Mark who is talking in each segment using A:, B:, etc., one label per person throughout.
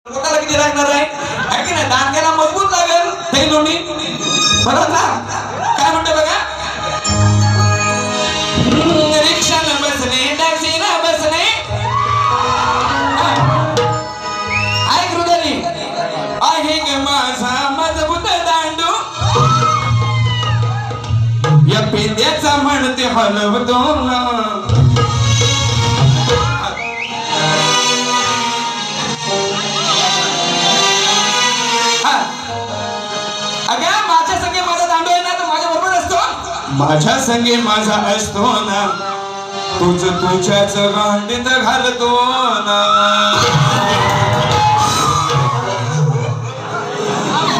A: पोटाला किती लागणार आहे की नाही? दांडग्याला मजबूत लागेल दही लोणी, बरोबर ना? काय म्हणते बघा, रिक्षानं बसणे, टॅक्सीनं बसणे, ऐक हृदयी आहे ग माझा मजबूत दांडू, या पेंद्याचा म्हणते हलवतो ना. माझ्या संगे माझा दांडू आहे ना, तर माझ्या बरोबर असतो. माझ्या संगे माझा असतो ना, तुझ तुझ्याच गांडीत घालतो ना.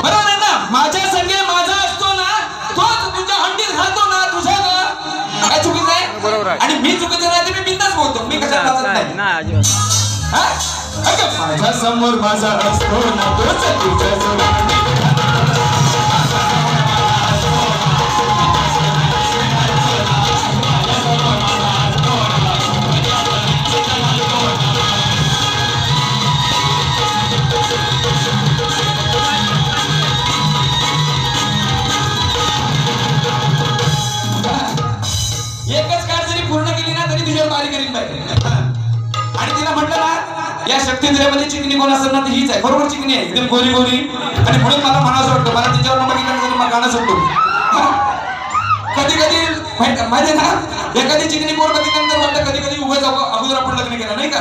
A: बरोबर आहे ना? माझ्या संगे माझा असतो ना, तोच तुझ्या हंडीत घालतो ना. तुझ्या काय चुकीचं आहे? बरोबर आहे. आणि मी चुकीचं नाही तर मी बिंदास बोलतो. मी कशाला नाही. माझ्या समोर माझा असतो ना, तोच तुझ्याच गांडीत. एकच कार्ड जरी पूर्ण केली ना, तरी तुझ्यावर बारी करीन बाई. आणि तिला म्हटलं ना, या शक्तिंद्रियामध्ये चिकनी कोण असेल ना, तर हीच आहे. बरोबर चिकनी आहे, एकदम गोरी गोरी. आणि म्हणून मला म्हणावं वाटतं, मला तिच्यावर बघितल्यानंतर मला गाणं सुटतो. कधी कधी माहिती ना, एखादी चिकनी पोर बघितल्यानंतर वाटतं कधी कधी उभं जावं, अगोदर आपण लग्न केलं नाही का?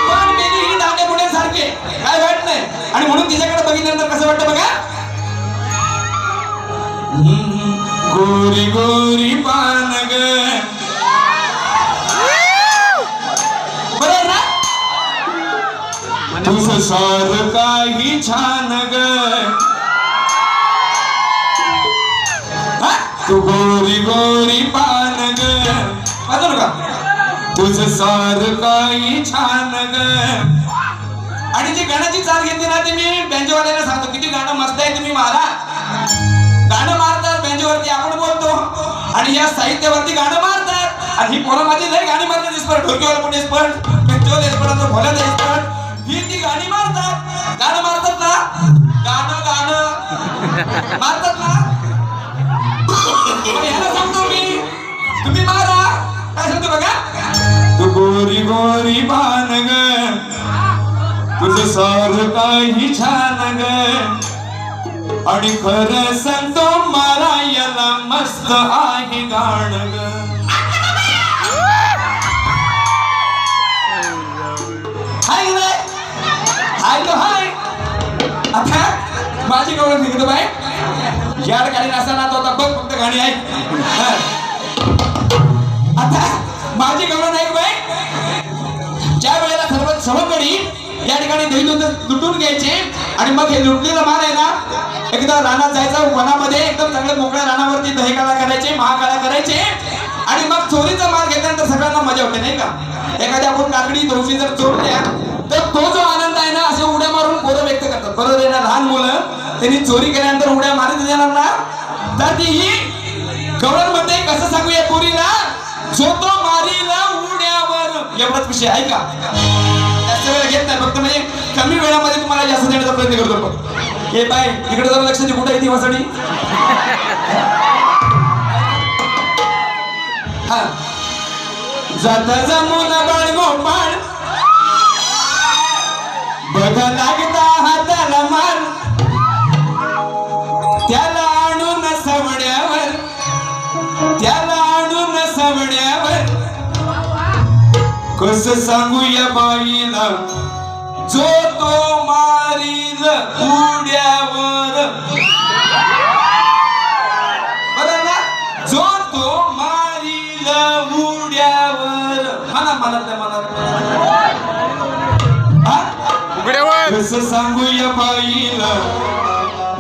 A: पण मेली ही दांडे पुढे सारखे, काय वाटत नाही. आणि म्हणून तिच्याकडे बघितल्यानंतर कसं वाटतं बघा, गोरी गोरी पान ग, बरोबर ना? तुझं सार काही छान ग, तू गोरी गोरी पान ग, वाजव का? तुझं सार काही छान ग. आणि जी गाण्याची चाल घेतली ना, ती मी बँजोवाल्याला सांगतो, किती गाणं मस्त आहे, तुम्ही मारा. गाणं मारतात बँजोवरती, आपण बोलतो. आणि या साहित्यावरती गाणं मारतात. आणि ही पोरं माझी लय गाणी मारतात. एक्सपर्ट, ढोलकीवाला पण एक्सपर्ट, बँजोवाला एक्सपर्ट, भोल्याचा एक्सपर्ट. ही ती गाणी मारतात. गाणं मारतात ना, गाणं गाणं मारतात ना. याला सांगतो मी, तुम्ही मारा. काय सांगतो बघा, तू गोरी गोरी पान ग, तुझं सार काही छान ग. आणि खरं सांगतो मारायला मस्त आहे गाणं ग. हाय रे, हाय तो हाय. आता माझी गवळण निघतो बाय, याड गाडी नसताना तो आता बघ फक्त गाणी आहे. आता माझी गवळण आहे बाय, ज्या वेळेला सर्व सवंगडी या ठिकाणी दही लुटून घ्यायचे. आणि मग हे लुटलेलं माल आहे ना, एकदा रानात जायचं, वनामध्ये एकदम चांगल्या मोकळ्या रानावरती दहीकाळा करायचे, महाकाळा करायचे. आणि मग चोरीचा माल घेतल्यानंतर सगळ्यांना मजा होते नाही का? एखाद्या आपण काकडी दोषी जर चोरल्या, तर तो जो आनंद आहे ना, असे उड्या मारून पोरं व्यक्त करतात. बरोबर आहे ना? लहान मुलं त्यांनी चोरी केल्यानंतर उड्या मारत देणार ना, तर तीही गवळणमध्ये कसं सांगूया पोरीला, जो तो मारीला उड्यावर. एवढाच विषय आहे का? जास्त वेळ घेत नाही, फक्त म्हणजे कमी वेळामध्ये तुम्हाला जास्त देण्याचा प्रयत्न करतो. हे बाय इकडे जरा लक्ष दे, कुठे आहे ती वासडी? हा, जाता जमून बाळगोपाळ, बघा लागता हाताला मार, त्याला आणून सवड्यावर, त्याला आणून सवड्यावर. कसं सांगूया बाईला, जो तो मारील उड्यावर. बरं ना? जो तो मारील उड्यावर. म्हणा म्हणत उड्यावर. कसं सांगूया बाईला,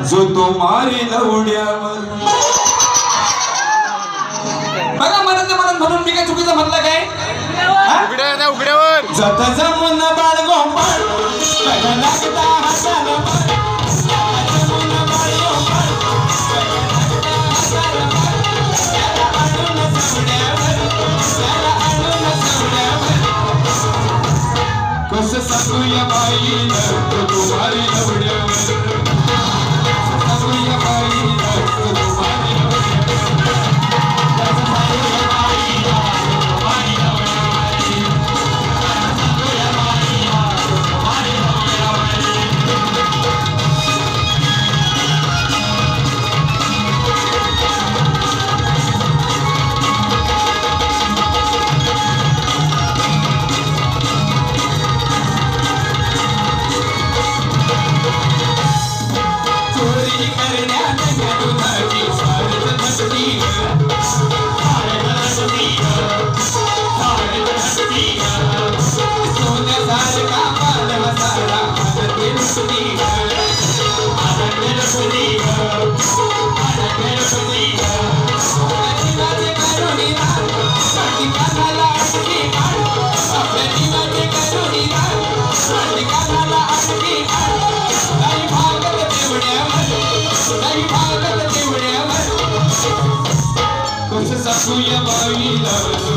A: जो तो मारील उड्यावर. बघा म्हणत म्हणून मी काय चुकीचं म्हटलं काय? उघड्यावर जाता जमून बाळगोपाळ, बघा लागता हाताला मार, जाता जमून बाळगोपाळ, त्याला आणून सवड्यावर, त्याला आणून सवड्यावर. सांगूया बाईला तुम्हारी एवढ्यावर सांगूया बाईला तुम्हारी सांगूया बाईला